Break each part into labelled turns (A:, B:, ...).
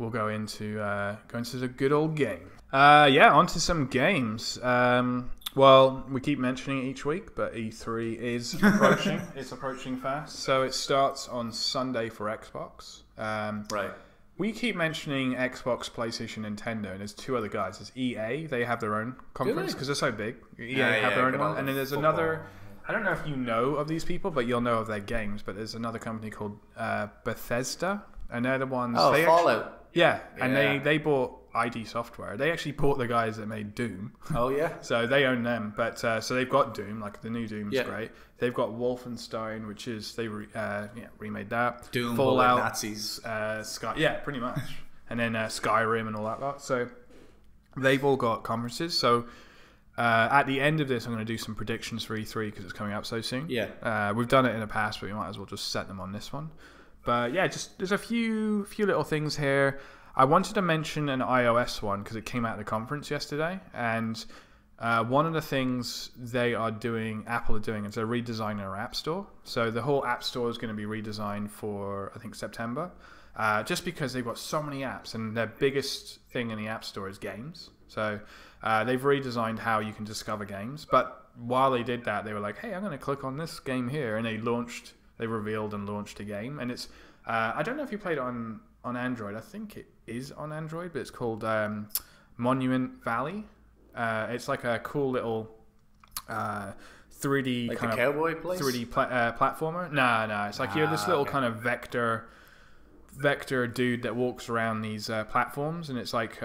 A: we'll go into the good old game. Yeah, onto some games. Well, we keep mentioning it each week, but E3 is approaching. It's approaching fast. So it starts on Sunday for Xbox.
B: Right.
A: We keep mentioning Xbox, PlayStation, Nintendo, and there's two other guys. There's EA. They have their own conference because they're so big. EA have their own one. And then there's another... I don't know if you know of these people, but you'll know of their games. But there's another company called Bethesda. And they're the ones...
B: Oh, Fallout.
A: And they bought ID Software. They actually bought the guys that made Doom.
B: Oh, yeah?
A: So they own them. But so they've got Doom, like the new Doom's great. They've got Wolfenstein, which is... They remade that.
B: Doom,
A: Fallout,
B: Nazis.
A: Sky, yeah, pretty much. And then Skyrim and all that lot. So they've all got conferences. So at the end of this, I'm going to do some predictions for E3 because it's coming up so soon.
B: Yeah.
A: We've done it in the past, but we might as well just set them on this one. But yeah, just there's a few little things here. I wanted to mention an iOS one because it came out at the conference yesterday, and one of the things Apple are doing is they're redesigning their App Store. So the whole App Store is going to be redesigned for I think September, just because they've got so many apps, and their biggest thing in the App Store is games. So they've redesigned how you can discover games. But while they did that, they were like, "Hey, I'm going to click on this game here," and they revealed and launched a game, and it's I don't know if you played it on Android. I think it is on Android, but it's called Monument Valley. It's like a cool little 3D
B: like
A: kind
B: the
A: of
B: cowboy place?
A: 3D platformer. No, it's like you're this little kind of vector dude that walks around these platforms, and it's like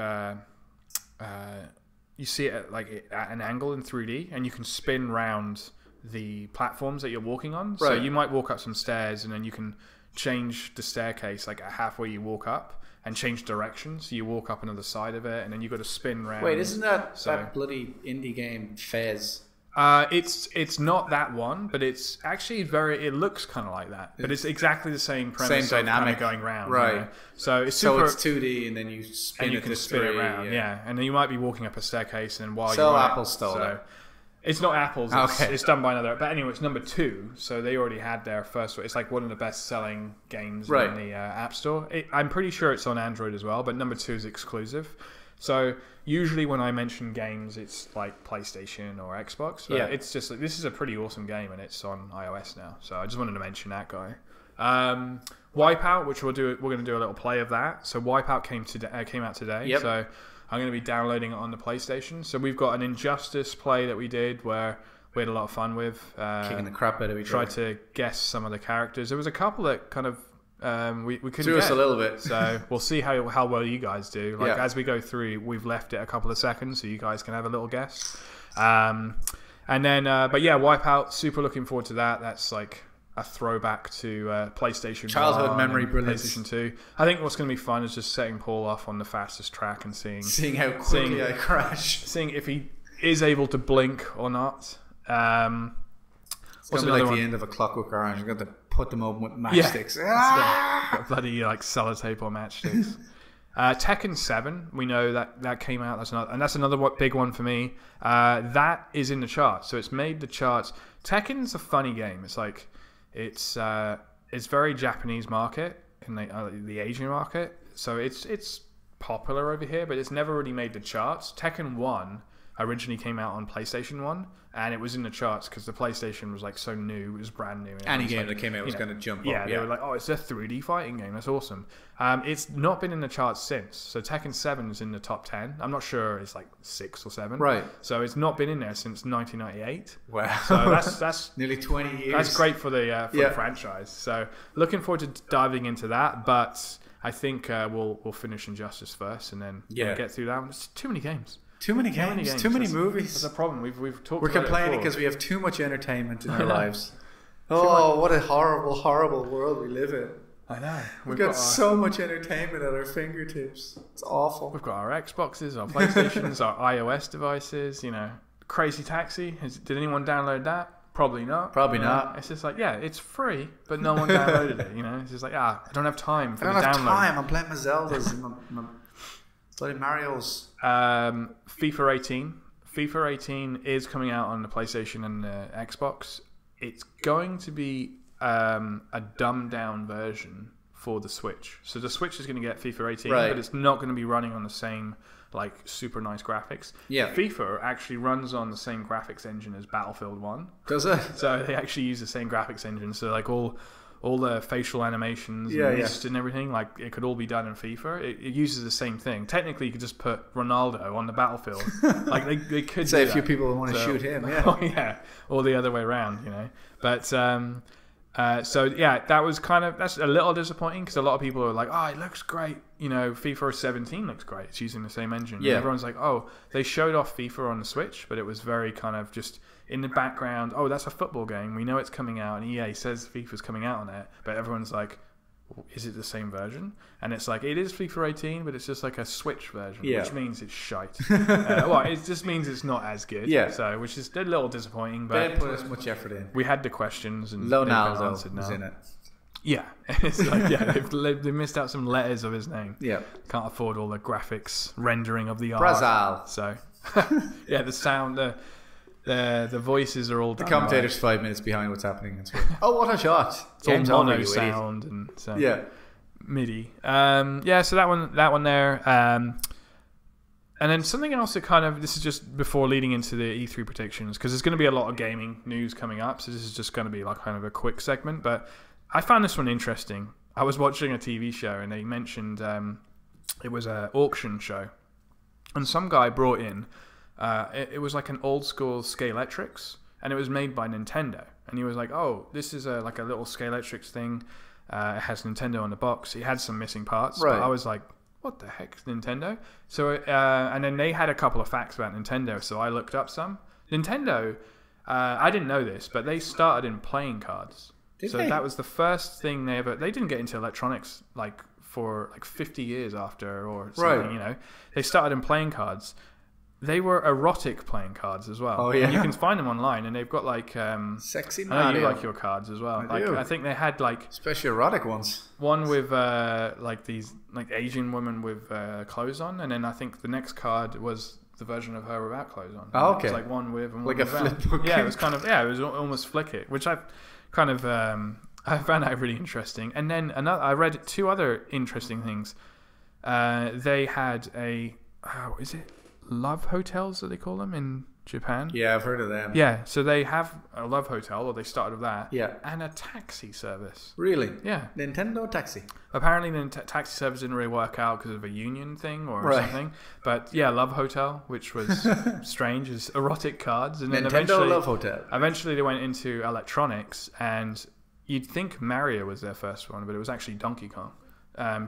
A: you see it at an angle in 3D, and you can spin round the platforms that you're walking on.
B: Right.
A: So you might walk up some stairs, and then you can change the staircase like halfway you walk up and change direction. So you walk up another side of it, and then you got to spin round.
B: Wait, isn't that bloody indie game Fez?
A: It's not that one, but it's actually it looks kind of like that, but it's exactly the same premise.
B: Same dynamic,
A: of going round,
B: right?
A: You know? So it's
B: so it's 2D, and then you spin
A: and you can spin it around, yeah. And then you might be walking up a staircase, and while you're
B: Apple stole it.
A: It's not Apple's.
B: Okay.
A: It's done by another. But anyway, it's number 2. So they already had their first. It's like one of the best-selling games in the App Store. I'm pretty sure it's on Android as well, but number 2 is exclusive. So usually when I mention games, it's like PlayStation or Xbox. But it's just like, this is a pretty awesome game, and it's on iOS now. So I just wanted to mention that guy. Wipeout, which we're going to do a little play of that. So Wipeout came out today.
B: Yep.
A: So I'm going to be downloading it on the PlayStation. So we've got an Injustice play that we did where we had a lot of fun with.
B: Kicking the crap out of each other.
A: Tried to guess some of the characters. There was a couple that kind of we couldn't
B: threw us a little bit.
A: So we'll see how well you guys do. As we go through, we've left it a couple of seconds so you guys can have a little guess. And then, but yeah, Wipeout. Super looking forward to that. That's like a throwback to PlayStation
B: childhood
A: 1
B: memory,
A: and
B: brilliance.
A: PlayStation 2. I think what's going to be fun is just setting Paul off on the fastest track and seeing
B: how quickly I crash.
A: Seeing if he is able to blink or not.
B: It's going to be like the end of a Clockwork Orange. You're going to put them open with matchsticks.
A: Got bloody like sellotape or matchsticks. Tekken 7, we know that came out. That's another big one for me. That is in the charts, so it's made the charts. Tekken's a funny game. It's like it's very Japanese market and the Asian market, so it's popular over here, but it's never really made the charts. Tekken 1 originally came out on PlayStation 1, and it was in the charts because the PlayStation was like so new, it was brand new.
B: Any game that came out was going to jump up.
A: They were like, oh, it's a 3D fighting game, that's awesome. It's not been in the charts since. So Tekken 7 is in the top 10. I'm not sure it's like 6 or 7.
B: Right.
A: So it's not been in there since 1998.
B: Wow.
A: So that's
B: nearly 20 years.
A: That's great for the franchise. So looking forward to diving into that, but I think we'll finish Injustice first, and then get through that one. It's too many games.
B: Too many games, too many movies.
A: That's a problem. We've talked.
B: We're complaining because we have too much entertainment in our lives. Oh, what a horrible, horrible world we live in.
A: I know.
B: We've got so much entertainment at our fingertips. It's awful.
A: We've got our Xboxes, our PlayStations, our iOS devices. You know, Crazy Taxi. Did anyone download that? Probably not.
B: Probably not.
A: It's just like, it's free, but no one downloaded it. You know, it's just like, I don't have time for the download.
B: I don't have time. I'm playing my Zeldas and my bloody Mario's.
A: FIFA 18. FIFA 18 is coming out on the PlayStation and the Xbox. It's going to be a dumbed down version for the Switch. So the Switch is going to get FIFA 18,
B: Right.
A: but it's not going to be running on the same like super nice graphics.
B: Yeah.
A: FIFA actually runs on the same graphics engine as Battlefield 1.
B: Does it?
A: So they actually use the same graphics engine. So like all the facial animations and mist and everything, like it could all be done in FIFA. It uses the same thing. Technically, you could just put Ronaldo on the battlefield. Like they could
B: Say
A: do
B: a few
A: that.
B: people want to shoot him. Yeah.
A: Oh, yeah, or the other way around, you know. But so yeah, that's a little disappointing because a lot of people are like, oh, it looks great. You know, FIFA 17 looks great. It's using the same engine.
B: Yeah.
A: And everyone's like, oh, they showed off FIFA on the Switch, but it was very kind of just in the background. Oh, that's a football game. We know it's coming out, and EA says FIFA's coming out on it, but everyone's like, is it the same version? And it's like, it is FIFA 18, but it's just like a Switch version, which means it's shite. Well, it just means it's not as good.
B: Yeah.
A: So, which is a little disappointing,
B: They
A: but
B: didn't put as much effort in.
A: we had the questions and they've been
B: Ronaldo
A: answered
B: was
A: now.
B: in it.
A: Yeah, it's like, yeah, they missed out some letters of his name.
B: Yeah.
A: Can't afford all the graphics rendering of the art.
B: Brazil.
A: So, yeah, the sound, the voices are all
B: The
A: done
B: commentator's 5 minutes behind what's happening. Oh, what a shot!
A: It's all
B: Game's over,
A: mono
B: you idiot.
A: sound and so
B: Yeah.
A: MIDI. Yeah, so that one there. And then something else that kind of, this is just before leading into the E3 predictions, because there's going to be a lot of gaming news coming up, so this is just going to be like kind of a quick segment, but I found this one interesting. I was watching a TV show and they mentioned it was an auction show, and some guy brought in, it was like an old school Scalextric, and it was made by Nintendo, and he was like, oh, this is like a little Scalextric thing. It has Nintendo on the box. It had some missing parts,
B: Right.
A: but I was like, what the heck, Nintendo? So, and then they had a couple of facts about Nintendo, so I looked up some. Nintendo, I didn't know this, but they started in playing cards.
B: Did
A: So
B: they?
A: that was the first thing they ever. They didn't get into electronics like for like 50 years after or something.
B: Right.
A: You know, they started in playing cards. They were erotic playing cards as well.
B: Oh,
A: And
B: yeah?
A: you can find them online, and they've got like.
B: Sexy
A: I know you
B: Mario.
A: like your cards as well.
B: I do.
A: I think they had like
B: Especially erotic ones.
A: one with like these like Asian women with clothes on, and then I think the next card was the version of her without clothes on.
B: Oh,
A: It was
B: okay.
A: like one with and
B: Like
A: one
B: a
A: without.
B: flip book.
A: Yeah, it was kind of it was almost flick it, which I kind of I found that really interesting. And then I read two other interesting things. They had is it love hotels that they call them in Japan?
B: Yeah, I've heard of them.
A: Yeah, so they have a love hotel, or they started with that.
B: Yeah.
A: And a taxi service.
B: Really?
A: Yeah.
B: Nintendo Taxi.
A: Apparently, the taxi service didn't really work out because of a union thing or
B: Right.
A: something. But yeah, Love Hotel, which was strange, is erotic cards. And then
B: Nintendo Love Hotel.
A: eventually they went into electronics, and you'd think Mario was their first one, but it was actually Donkey Kong.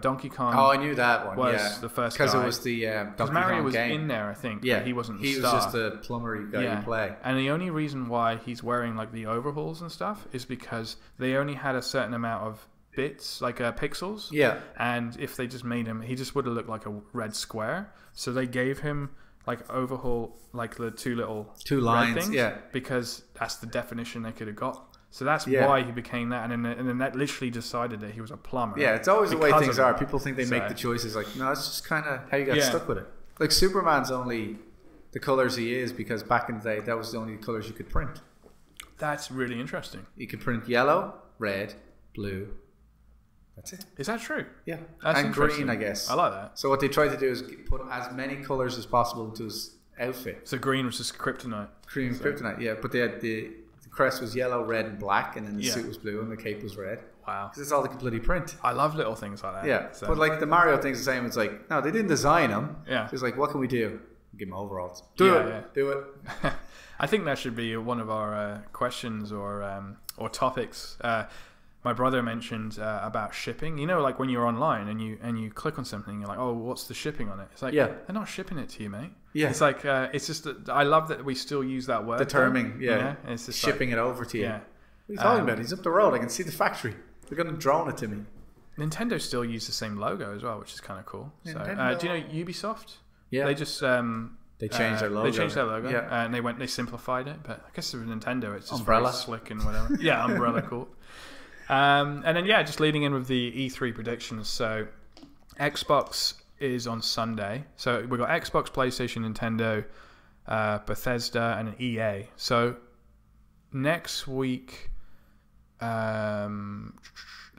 A: Donkey Kong
B: Oh, I knew that one.
A: was
B: yeah.
A: the first
B: Because it
A: guy.
B: was the
A: because
B: Donkey
A: Mario
B: Kong
A: was
B: game.
A: in there, I think.
B: Yeah,
A: but he wasn't.
B: He
A: the
B: was
A: star.
B: just the plumber guy you play.
A: And the only reason why he's wearing like the overhauls and stuff is because they only had a certain amount of bits, like pixels.
B: Yeah.
A: And if they just made him, he just would have looked like a red square. So they gave him like overhaul, like the two
B: Two
A: red
B: lines,
A: things,
B: yeah.
A: because that's the definition they could have got. So that's
B: Yeah.
A: why he became that, and then that literally decided that he was a plumber.
B: Yeah, it's always the way
A: because
B: things
A: of
B: are.
A: it.
B: People think they make
A: So-
B: the choices like, no, it's just kind of how you got
A: Yeah.
B: stuck with it. Like Superman's only the colors he is because back in the day that was the only colors you could print.
A: That's really interesting.
B: You could print yellow, red, blue. That's it.
A: Is that true?
B: Yeah,
A: That's
B: and green,
A: interesting.
B: I guess.
A: I like that.
B: So what they tried to do is put as many colors as possible into his outfit.
A: So green was just kryptonite.
B: Cream kryptonite, yeah. But they had the crest was yellow, red, and black, and then the
A: Yeah.
B: suit was blue, and the cape was red.
A: Wow.
B: Because it's all they could bloody print.
A: I love little things like that.
B: Yeah,
A: So-
B: but like the Mario thing's the same. It's like, no, they didn't design them.
A: Yeah.
B: It's like, what can we do? Give them overalls.
A: Yeah.
B: Do it.
A: I think that should be one of our questions or topics. My brother mentioned about shipping. You know, like when you're online and you click on something, you're like, oh, what's the shipping on it? It's like,
B: Yeah.
A: they're not shipping it to you, mate.
B: Yeah.
A: It's like it's just that I love that we still use that word.
B: Determining,
A: though,
B: yeah.
A: you know? It's just
B: Shipping it over to you.
A: Yeah.
B: What are you talking about? He's up the road. I can see the factory. They're going to drone it to me.
A: Nintendo still use the same logo as well, which is kind of cool. So,
B: Nintendo-
A: do you know Ubisoft?
B: Yeah.
A: They just
B: They changed their logo.
A: They changed their logo,
B: Yeah.
A: and they simplified it. But I guess with Nintendo, it's just
B: Umbrella.
A: very slick and whatever. Yeah, Umbrella, cool. And then just leading in with the E3 predictions. So Xbox is on Sunday. So we've got Xbox, PlayStation, Nintendo, Bethesda, and an EA. So next week,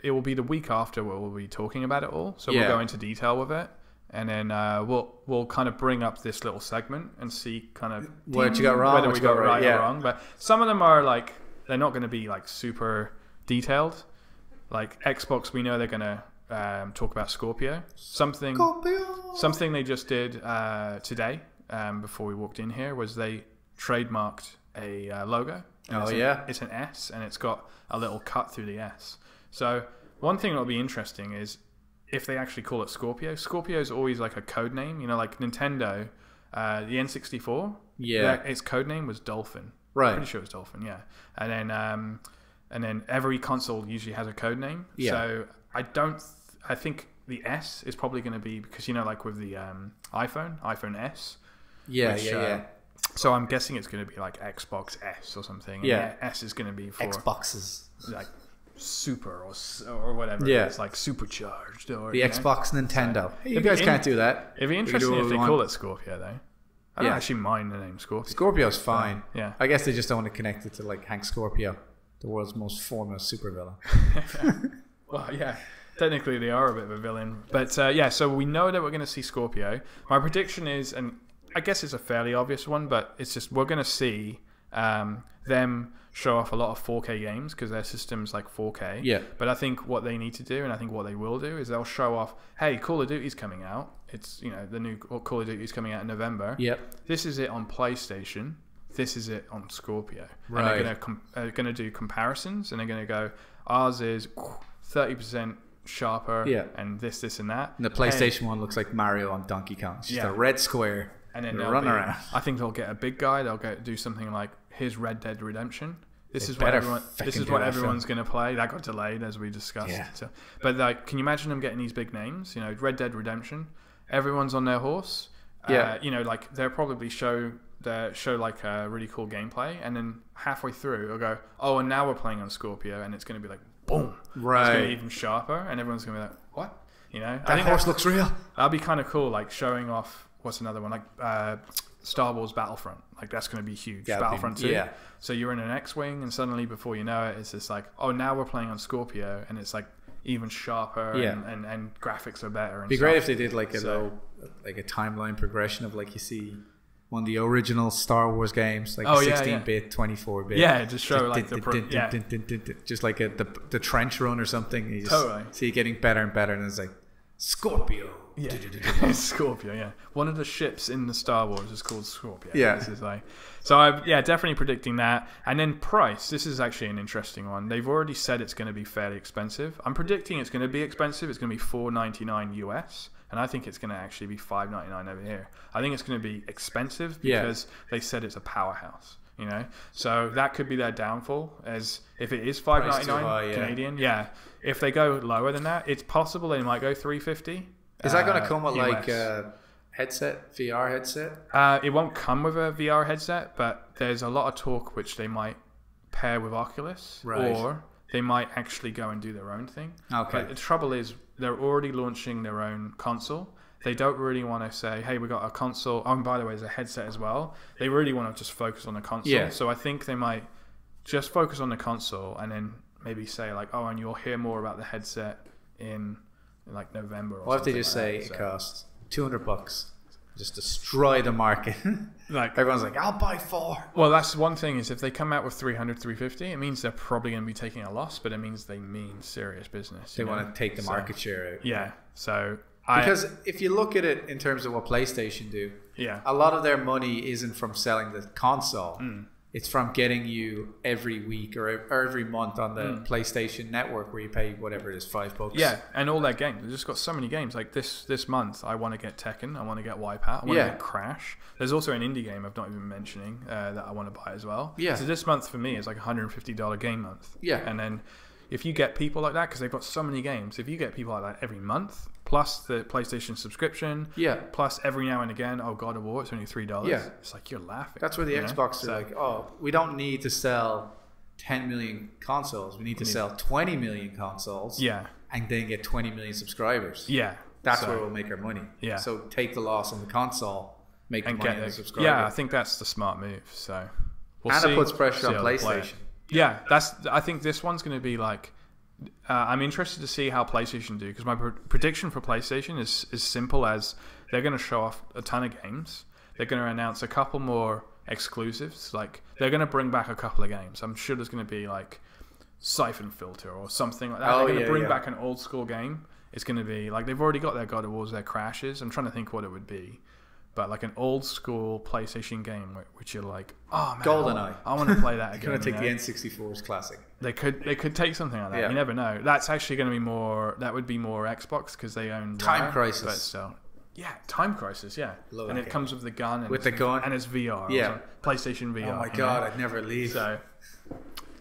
A: it will be the week after where we'll be talking about it all. So
B: Yeah.
A: we'll go into detail with it, and then we'll kind of bring up this little segment and see kind of
B: What you got wrong,
A: whether
B: what
A: we
B: you got
A: got
B: right,
A: right
B: yeah.
A: or wrong. But some of them are like they're not going to be like super detailed. Like Xbox, we know they're going to talk about Scorpio. Something they just did today before we walked in here was they trademarked a logo. And it's an S, and it's got a little cut through the S. So one thing that'll be interesting is if they actually call it Scorpio. Scorpio is always like a code name. You know, like Nintendo, the N64.
B: Yeah.
A: Its code name was Dolphin.
B: Right.
A: Pretty sure it was Dolphin. Yeah. And then every console usually has a code name.
B: Yeah.
A: So I think the S is probably going to be because like with the iPhone S.
B: Yeah,
A: which,
B: yeah.
A: So I'm guessing it's going to be like Xbox S or something.
B: Yeah.
A: And S is going to be for
B: Xboxes.
A: like super or whatever.
B: Yeah.
A: It's like supercharged or
B: The Xbox Nintendo. Hey, you
A: It'd be
B: guys can't do that.
A: It'd be
B: You can do
A: interesting
B: what
A: if
B: we
A: they
B: want.
A: call it Scorpio though. I don't
B: Yeah.
A: actually mind the name Scorpio.
B: Scorpio's fine.
A: Yeah.
B: I guess they just don't want to connect it to like Hank Scorpio, the world's most foremost supervillain.
A: Well, yeah. Technically, they are a bit of a villain. But so we know that we're going to see Scorpio. My prediction is, and I guess it's a fairly obvious one, but it's just we're going to see them show off a lot of 4K games because their system's like 4K.
B: Yeah.
A: But I think what they need to do, and I think what they will do, is they'll show off, hey, Call of Duty's coming out. It's, the new Call of Duty's coming out in November.
B: Yep.
A: This is it on PlayStation. This is it on Scorpio.
B: Right.
A: And they're going to do comparisons, and they're going to go, ours is 30% sharper,
B: Yeah.
A: and this, and that.
B: And the PlayStation one looks like Mario on Donkey Kong. It's just
A: Yeah.
B: a red square.
A: And then
B: You
A: they'll
B: run
A: be-
B: around.
A: I think they'll get a big guy. They'll do something like, here's Red Dead Redemption. This
B: They
A: is what
B: better
A: everyone. This
B: fucking
A: is
B: do
A: what
B: that
A: everyone's going to play. That got delayed as we discussed.
B: Yeah.
A: So, but like, can you imagine them getting these big names? Red Dead Redemption. Everyone's on their horse.
B: Yeah.
A: Like they'll probably show like a really cool gameplay, and then halfway through they'll go, oh, and now we're playing on Scorpio, and it's going to be like, boom, It's going
B: Right.
A: to be even sharper, and everyone's going to be like, what? I
B: That
A: think
B: horse looks real.
A: that'd be kind of cool, like showing off. What's another one? Like Star Wars Battlefront. Like that's going to be huge.
B: Yeah,
A: Battlefront 2.
B: yeah.
A: So you're in an X-wing, and suddenly before you know it, it's just like, oh, now we're playing on Scorpio, and it's like even sharper,
B: Yeah.
A: and graphics are better. And
B: It'd be great if
A: stuff.
B: they did like a
A: So-
B: like a timeline progression of like you see one of the original Star Wars games, like
A: Oh, yeah,
B: 16-bit, 24-bit.
A: Yeah, just show like the
B: just like the trench run or something. You just
A: Totally.
B: see it getting better and better, and it's like Scorpio.
A: Yeah. Scorpio, yeah. One of the ships in the Star Wars is called Scorpio.
B: Yeah.
A: This is like, so I'm definitely predicting that. And then price. This is actually an interesting one. They've already said it's going to be fairly expensive. I'm predicting it's going to be expensive. It's going to be $4.99 US, and I think it's going to actually be $5.99 over here. I think it's going to be expensive
B: Yeah.
A: because they said it's a powerhouse. So that could be their downfall. As if it is
B: Price too
A: $5.99
B: high, yeah.
A: Canadian, yeah. If they go lower than that, it's possible they might go $3.50.
B: Is that going to come with
A: US.
B: like a headset, VR headset?
A: It won't come with a VR headset, but there's a lot of talk which they might pair with Oculus,
B: Right.
A: or they might actually go and do their own thing.
B: Okay.
A: But the trouble is, they're already launching their own console. They don't really want to say, hey, we got a console. Oh, and by the way, there's a headset as well. They really want to just focus on the console.
B: Yeah.
A: So I think they might just focus on the console and then maybe say like, oh, and you'll hear more about the headset in like November or
B: What if they
A: something
B: just
A: like
B: say
A: that.
B: it
A: So-
B: costs $200? Just destroy the market.
A: like
B: Everyone's like, I'll buy 4.
A: Well, that's one thing is if they come out with 300, 350, it means they're probably going to be taking a loss, but it means they mean serious business.
B: They want to take the market share out.
A: Yeah. So
B: Because if you look at it in terms of what PlayStation do,
A: yeah.
B: a lot of their money isn't from selling the console.
A: Hmm.
B: It's from getting you every week or every month on the PlayStation Network where you pay whatever it is, $5.
A: Yeah, and all their games. They've just got so many games. Like this month, I want to get Tekken. I want to get Wipeout. I want
B: Yeah.
A: to get Crash. There's also an indie game I've not even mentioning that I want to buy as well.
B: Yeah.
A: So this month for me is like a $150 game month.
B: Yeah.
A: And then if you get people like that, because they've got so many games, if you get people like that every month, plus the PlayStation subscription,
B: Yeah.
A: plus every now and again, oh, God of War, it's only $3.
B: Yeah.
A: It's like you're laughing.
B: That's where the
A: you know?
B: Xbox
A: So-
B: are like, oh, we don't need to sell 10 million consoles. We need to sell 20 million consoles
A: Yeah.
B: and then get 20 million subscribers.
A: Yeah.
B: That's
A: So-
B: where we'll make our money.
A: Yeah.
B: So take the loss on the console, make the
A: and
B: money
A: get
B: on the
A: it.
B: subscriber.
A: Yeah, I think that's the smart move. So we'll
B: and
A: see,
B: it puts pressure
A: see
B: on
A: how they play it.
B: PlayStation.
A: Yeah, I think this one's going to be like I'm interested to see how PlayStation do, because my prediction for PlayStation is simple as they're going to show off a ton of games. They're going to announce a couple more exclusives. Like, they're going to bring back a couple of games. I'm sure there's going to be like Siphon Filter or something like that. They're going to bring back an old school game. It's going to be like, they've already got their God of Wars, their Crashes. I'm trying to think what it would be. But like an old school PlayStation game, which you're like, oh man,
B: GoldenEye.
A: I want to play that again.
B: You're going to take the N64's classic.
A: They could take something like that. You never know. That's actually going to be more. That would be more Xbox because they own
B: Time Crisis.
A: But still, Time Crisis. Yeah,
B: Love
A: and it comes with the gun. And
B: with the gun,
A: and it's VR.
B: Yeah,
A: PlayStation VR.
B: Oh my god, I'd never leave.
A: So,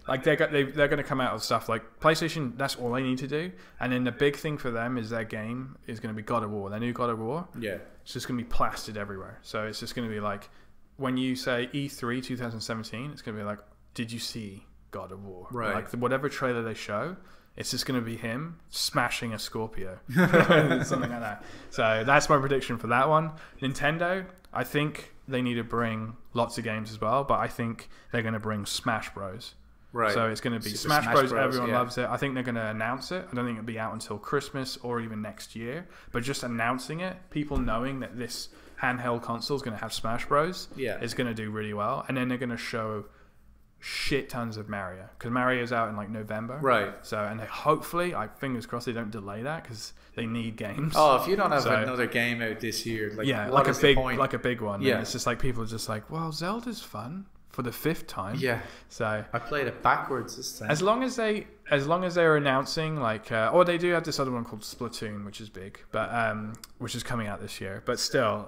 A: like they're going to come out with stuff like PlayStation. That's all they need to do. And then the big thing for them is their game is going to be God of War. Their new God of War.
B: Yeah,
A: it's just going to be plastered everywhere. So it's just going to be like when you say E3 2017, it's going to be like, did you see God of War?
B: Right.
A: Like whatever trailer they show, it's just going to be him smashing a Scorpio, something like that. So that's my prediction for that one. Nintendo, I think they need to bring lots of games as well, but I think they're going to bring Smash Bros.
B: Right.
A: So it's going to be
B: Super
A: Smash Bros. Everyone loves it. I think they're going to announce it. I don't think it'll be out until Christmas or even next year. But just announcing it, people knowing that this handheld console is going to have Smash Bros. Is going to do really well. And then they're going to show shit tons of Mario, because Mario's out in like November.
B: Right.
A: So, and hopefully, fingers crossed, they don't delay that because they need games.
B: Oh, if you don't have another game out this year, like
A: like a big one.
B: Yeah.
A: And it's just like people are just like, well, Zelda's fun. For the 5th time, So
B: I played it backwards this time.
A: As long as they're announcing like, or they do have this other one called Splatoon, which is big, but which is coming out this year. But still,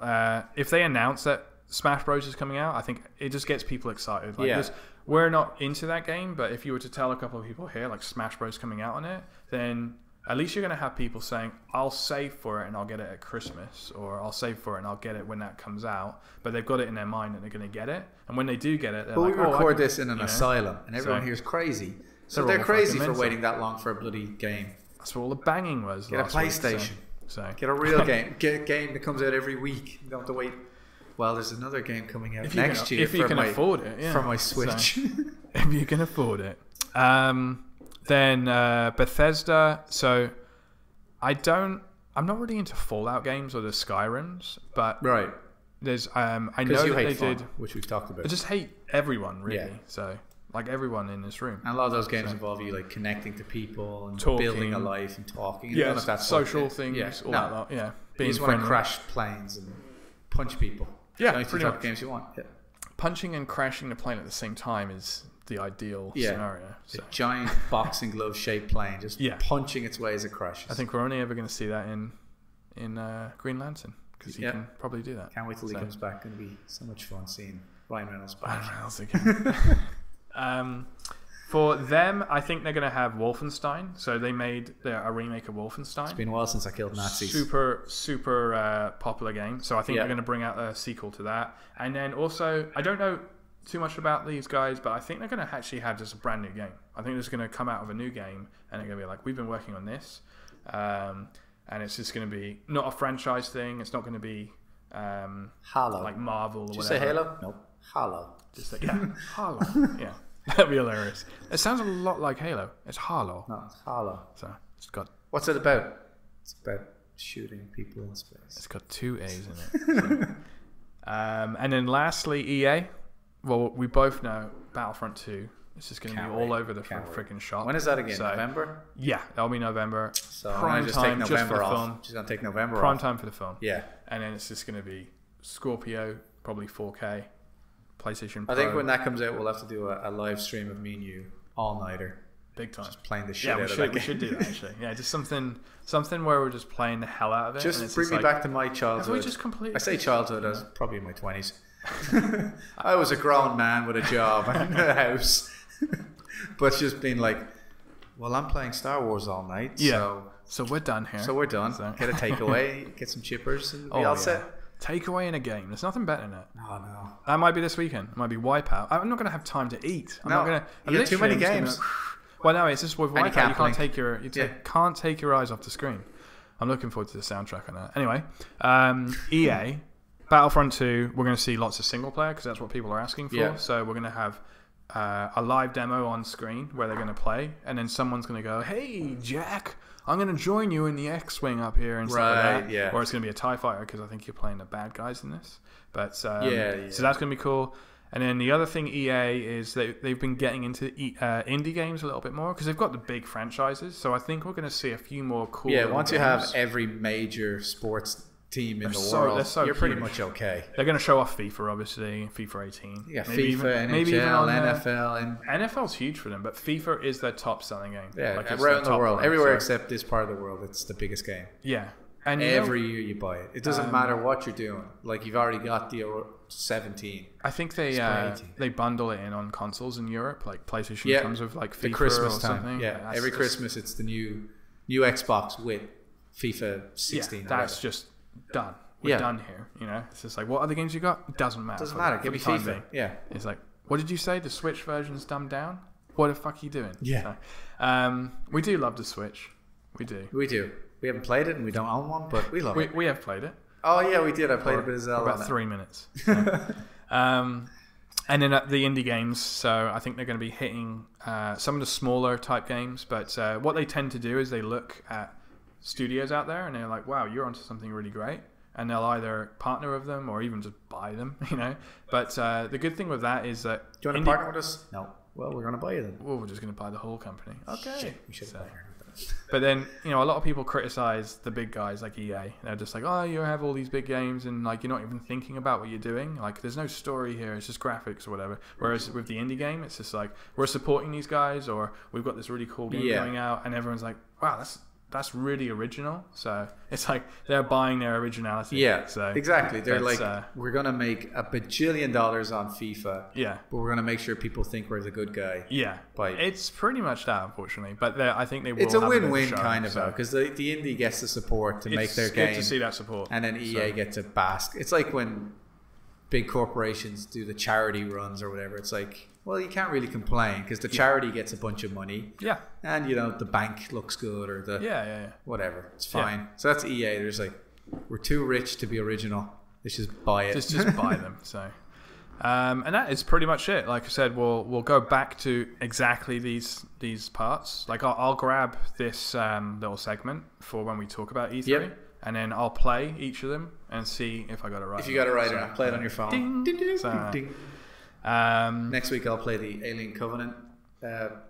A: if they announce that Smash Bros is coming out, I think it just gets people excited. Like, we're not into that game, but if you were to tell a couple of people here like Smash Bros coming out on it, then at least you're going to have people saying, I'll save for it and I'll get it at Christmas, or I'll save for it and I'll get it when that comes out. But they've got it in their mind that they're going to get it. And when they do get it, they're like,
B: we record this in an asylum and everyone here's crazy. So they're crazy for waiting that long for a bloody game.
A: That's what all the banging was.
B: Get a PlayStation.
A: So
B: get a real game. Get a game that comes out every week. You don't have to wait. Well, there's another game coming out next year.
A: If you can afford it,
B: for my Switch.
A: So, if you can afford it. Then Bethesda. So I'm not really into Fallout games or the Skyrims, but there's I know
B: you
A: that
B: hate
A: they did,
B: which we've talked about.
A: I just hate everyone really. So like everyone in this room.
B: And a lot of those games involve you like connecting to people and building a life and talking.
A: Yeah, that's social things. All that lot. Yeah,
B: you just want to crash planes and punch people.
A: Yeah,
B: pretty much. Type of games you want. Yeah.
A: Punching and crashing the plane at the same time is the ideal scenario. So.
B: A giant boxing glove shaped plane just punching its way as it crashes.
A: I think we're only ever going to see that in Green Lantern, because you can probably do that.
B: Can't wait till he comes back. Going to be so much fun seeing Ryan Reynolds back.
A: Ryan Reynolds again. For them, I think they're going to have Wolfenstein. So they made a remake of Wolfenstein.
B: It's been a while since I killed Nazis.
A: Super popular game. So I think they're going to bring out a sequel to that. And then also, I don't know too much about these guys, but I think they're going to actually have just a brand new game. I think it's going to come out of a new game, and they're going to be like, we've been working on this. And it's just going to be not a franchise thing. It's not going to be
B: Halo.
A: Like Marvel or whatever.
B: Did you say Halo? Nope. Halo.
A: Just like, Halo. Yeah. That'd be hilarious. It sounds a lot like Halo. It's Halo.
B: No, it's Halo.
A: So it's got.
B: What's it about? It's about shooting people in space.
A: It's got 2 A's in it. So. And then lastly, EA. Well, we both know Battlefront 2. It's just going to be all over the freaking shop.
B: When is that again? November?
A: Yeah, that'll be November.
B: So prime time, just for the film. Just gonna take November off.
A: Prime time for the film.
B: Yeah.
A: And then it's just going to be Scorpio, probably 4K. PlayStation Pro.
B: I think when that comes out, we'll have to do a live stream of me and you all-nighter.
A: Big time.
B: Just playing the shit out of that game.
A: We should do that, actually. Yeah, just something where we're just playing the hell out of it.
B: Just bring me back to my childhood.
A: We just completely...
B: I say childhood, I was probably in my 20s. I was a grown man with a job and a house. But just being like, well, I'm playing Star Wars all night.
A: Yeah. So we're done here.
B: So we're done. Get a takeaway, get some chippers, and be all set.
A: Takeaway in a game. There's nothing better than it.
B: Oh, no.
A: That might be this weekend. It might be Wipeout. I'm not going to have time to eat. I'm not going to.
B: You got too many games.
A: Well, no, it's just with Wipeout. You can't take your eyes off the screen. I'm looking forward to the soundtrack on that. Anyway, EA, Battlefront 2. We're going to see lots of single player because that's what people are asking for. Yeah. So we're going to have a live demo on screen where they're going to play, and then someone's going to go, "Hey, Jack, I'm going to join you in the X-wing up here," and stuff like that.
B: Yeah.
A: Or it's going to be a TIE fighter because I think you're playing the bad guys in this. But so that's going to be cool. And then the other thing, EA, is they've been getting into indie games a little bit more because they've got the big franchises. So I think we're going to see a few more cool.
B: Yeah, once
A: games.
B: you have every major sports team in the world, you're pretty much okay.
A: They're going to show off FIFA, obviously, FIFA 18.
B: Yeah,
A: maybe
B: FIFA,
A: maybe even
B: NHL, NFL. And
A: NFL's huge for them, but FIFA is their top selling game.
B: yeah,
A: like,
B: around the world.
A: one,
B: Everywhere except this part of the world, it's the biggest game.
A: Yeah. And
B: every year you buy it. It doesn't matter what you're doing. Like, you've already got the 17.
A: I think they bundle it in on consoles in Europe. Like PlayStation comes with like FIFA
B: the Christmas
A: or
B: time.
A: something.
B: Yeah, every Christmas it's the new Xbox with FIFA 16.
A: Yeah, that's just done. We're done here. You know, it's just like, what other games you got? Doesn't matter.
B: Doesn't matter. Give me FIFA.
A: Being.
B: Yeah.
A: It's like, what did you say? The Switch version's dumbed down? What the fuck are you doing?
B: Yeah.
A: So, we do love the Switch. We do.
B: We do. We haven't played it and we don't own one, but we love it.
A: We have played it.
B: Oh yeah, we did. I played a bit of Zelda.
A: About 3 minutes. And then the indie games. So I think they're going to be hitting some of the smaller type games. But what they tend to do is they look at studios out there and they're like, wow, you're onto something really great. And they'll either partner with them or even just buy them, you know. But the good thing with that is that...
B: Do you want to partner with us? No. Well, we're going to buy you then.
A: Well, we're just going to buy the whole company. Okay.
B: Shit, we should have partnered with them.
A: But then, you know, a lot of people criticize the big guys like EA. They're just like, oh, you have all these big games and like you're not even thinking about what you're doing. Like, there's no story here. It's just graphics or whatever. Whereas with the indie game, it's just like, we're supporting these guys or we've got this really cool game coming out and everyone's like, wow, that's really original. So it's like they're buying their originality.
B: Yeah,
A: so
B: exactly. They're like, we're going to make $1 bajillion on FIFA.
A: Yeah.
B: But we're going to make sure people think we're the good guy.
A: Yeah. It's pretty much that, unfortunately. But I think they will.
B: It's a
A: have
B: win-win
A: show,
B: kind of, because the indie gets the support to make their game.
A: It's good to see that support.
B: And then EA gets to bask. It's like when big corporations do the charity runs or whatever. It's like, well, you can't really complain because the charity gets a bunch of money.
A: Yeah.
B: And, you know, the bank looks good or the... whatever. It's fine. Yeah. So that's EA. There's like, we're too rich to be original. Let's just buy it.
A: Just buy them. So, and that is pretty much it. Like I said, we'll go back to exactly these parts. Like I'll grab this little segment for when we talk about E3.
B: Yep.
A: And then I'll play each of them and see if I got it right.
B: If you got it right or not, play it on your phone.
A: Ding, ding, ding,
B: so, ding. Next week I'll play the Alien Covenant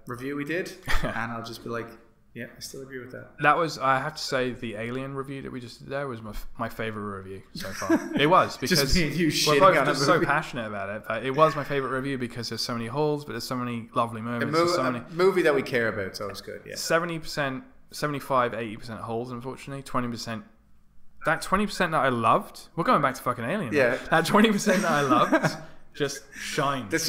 B: review we did, and I'll just be like, yeah, I still agree with that.
A: That was, I have to say, the Alien review that we just did there was my favorite review so far. It was because
B: just me and you
A: we're both just so passionate about it. But it was my favorite review because there's so many holes, but there's so many lovely moments.
B: A movie that we care about, so it's good. Yeah,
A: 70%, 75, 80% holes. Unfortunately, 20%. That 20% that I loved, we're going back to fucking Alien.
B: Yeah.
A: That 20% that I loved just shines.
B: It's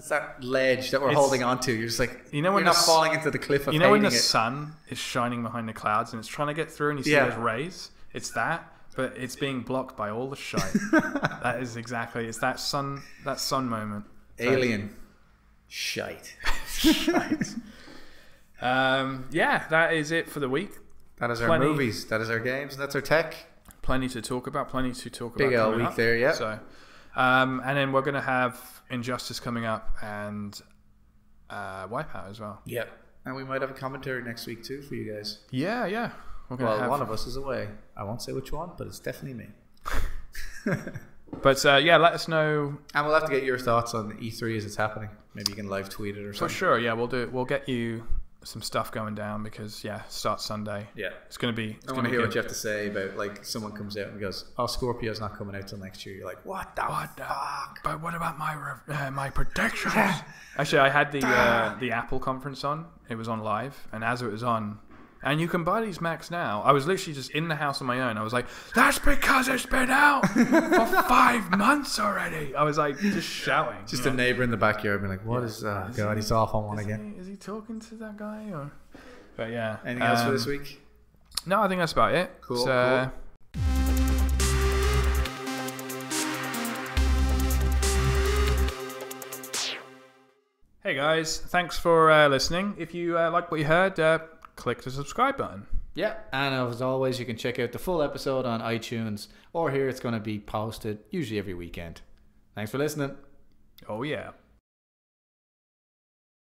B: that ledge that we're holding onto. You're just like, you know, when you're not falling into the cliff of
A: you know when the sun is shining behind the clouds and it's trying to get through and you see those rays? It's that, but it's being blocked by all the shite. That is exactly, it's that sun moment.
B: Alien. Shite.
A: Shite. Yeah, that is it for the week.
B: That is our movies. That is our games. That's our tech.
A: Plenty to talk about.
B: Big L week there, yeah.
A: So, and then we're going to have Injustice coming up and Wipeout as well.
B: Yep. And we might have a commentary next week too for you guys.
A: Yeah.
B: One of us is away. I won't say which one, but it's definitely me.
A: But let us know.
B: And we'll have to get your thoughts on E3 as it's happening. Maybe you can live tweet it or something.
A: For sure, yeah, we'll do it. We'll get you some stuff going down because starts Sunday.
B: Yeah,
A: it's going to be.
B: I want to hear what you have to say about like someone comes out and goes, "Oh, Scorpio's not coming out till next year." You're like, "What the fuck?"
A: But what about my predictions? Actually, I had the Apple conference on. It was on live, and as it was on, and you can buy these Macs now. I was literally just in the house on my own. I was like, "That's because it's been out for 5 months already." I was like, just shouting.
B: Just a neighbor in the backyard being like, "What is God? He's off on one again."
A: Is he talking to that guy? Or? But yeah.
B: Anything else for this week?
A: No, I think that's about it.
B: Cool.
A: Hey guys, thanks for listening. If you like what you heard, click the subscribe button.
B: Yeah, and as always, you can check out the full episode on iTunes, or here it's going to be posted usually every weekend. Thanks for listening.
A: Oh yeah.